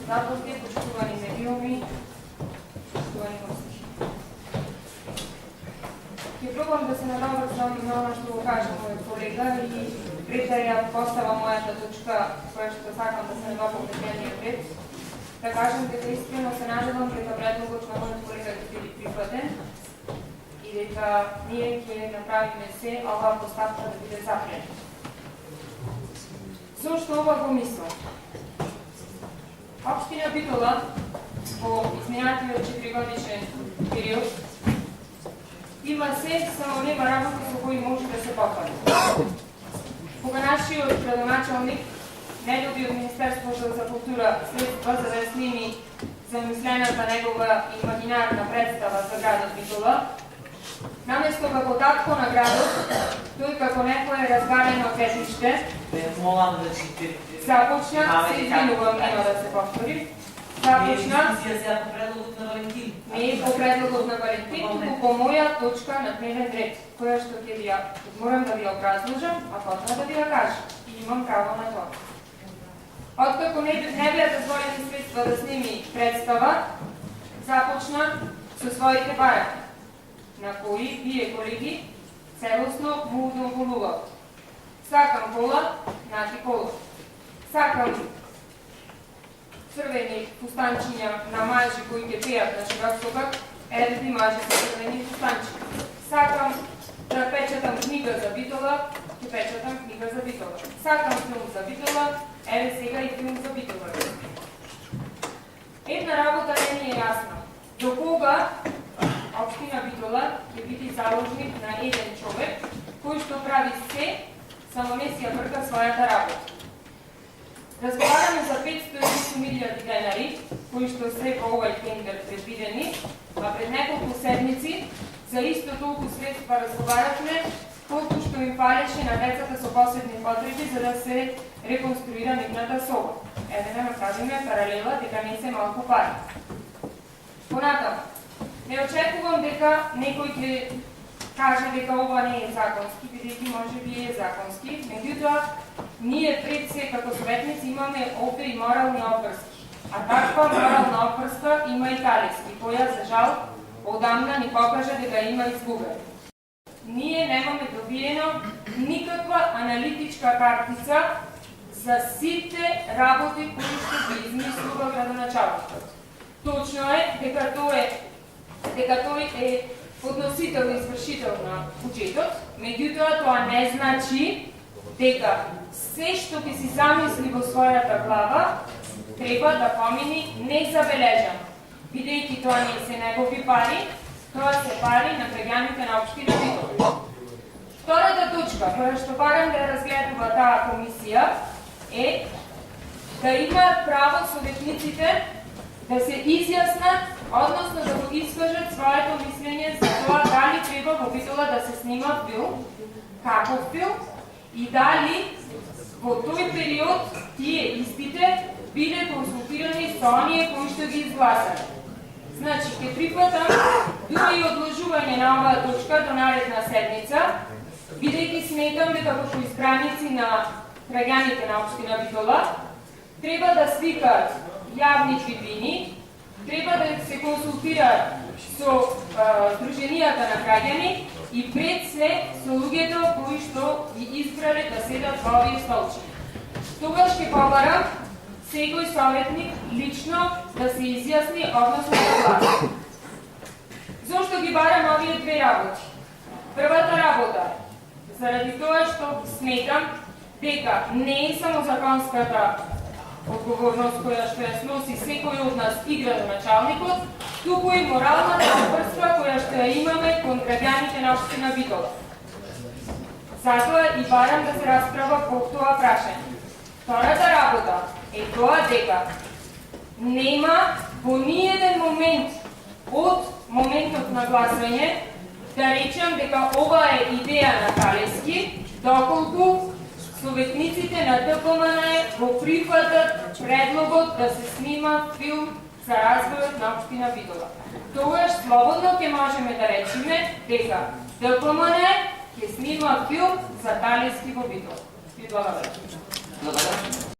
председателки, почитувани медиуми, почитувани гости. Ќе пробам да се надоврзам на оно што го кажа мојот колега и пред да ја поставам мојата точка која што сакам да се надопа пред дневниот ред, да кажам дека искрено се надевам дека предлогот на мојот колега ќе биде прифатен и дека ние ќе направиме се оваа поставка да биде запрена. Зошто ова го мислам? Општина Битола во изминатиот 4-годишен период има се, само нема работи со кои може да се попаде. Кога нашиот градоначалник не доби од Министерството за култура средства за да сними замислената негова имагинарна представа за градот Битола, наместо како татко на градот, тој како некое разгарено детиште, започна, се извинувам, нема да се повтори, започна не по предлогот на Валентин, туку по моја точка на дневен ред, која што ќе ви ја морам да ви ја образложам, а потоа да ви ја кажам. И имам право на тоа. Откако не беа дозволени средства да сними представа, започна со своите бараки, на кои вие, колеги, целосно му удоволуват. Сакам кола, значи кола. Сакам црвени фустанчиња на мажи кои ќе пеат на широк сокак, еве ви мажи со црвени фустанчиња. Сакам да печатам книга за Битола, ќе печатам книга за Битола. Сакам филм за Битола, еве сега и филм за Битола. Една работа не ни е јасна. До кога општина Битола ќе биде заложник на еден човек кој што прави се, само не си ја врка својата работа. Разговараме за 500.000 денари, кои што се во овој тендер предвидени, а пред неколку седмици за исто толку средства разговарахме колку што им фалеше на децата со посебни потреби за да се реконструира нивната соба. Еве да направиме паралела дека не се малку пари. Понатаму, не очекувам дека некој ќе каже дека ова не е законски, бидејќи може би е законски, меѓутоа ние пред се како советници имаме овде и морални обврски. А таква морална обврска има и Талески, која за жал одамна ни покажа дека има изгубено. Ние немаме добиено никаква аналитичка картица за сите работи кои што ги измислува градоначалникот. Точно е дека тој е подносител и извршител на буџетот, меѓутоа тоа не значи дека се што ќе си замисли во својата глава треба да помини незабележано, бидејќи тоа не се негови пари, тоа се пари на граѓаните на општина Битола. Втората точка, која што барам да ја разгледува таа комисија, е да имаат право советниците да се изјаснат, односно да го искажат своето мислење за тоа дали треба во Битола да се снима филм, каков филм, и дали во тој период тие истите биле консултирани со оние кои што ги изгласале. Значи, ќе прифатам дури и одложување на оваа точка до наредна седница, бидејќи сметам дека како избраници на граѓаните на општина Битола треба да свикаат јавни трибини, треба да се консултираат со здруженијата на граѓани и пред се со луѓето кои што ги избрале да седат во овие столчи. Тогаш ќе побарам секој советник лично да се изјасни, односно да гласа. Зошто ги барам овие две работи? Првата работа, заради тоа што сметам дека не е само законската одговорност која што ја сноси секој од нас и градоначалникот, туку и моралната обврска која што ја имаме кон граѓаните на општина Битола. Затоа и барам да се расправа по тоа прашање. Втората работа е тоа дека нема во ниеден момент од моментот на гласање да речам дека ова е идеја на Талески, доколку советниците на ДПМН го прифатат предлогот да се снима филм за развојот на општина Битола. Тогаш слободно ќе можеме да речеме дека ДПМН ќе снима филм за Талески во Битола. Ви благодарам.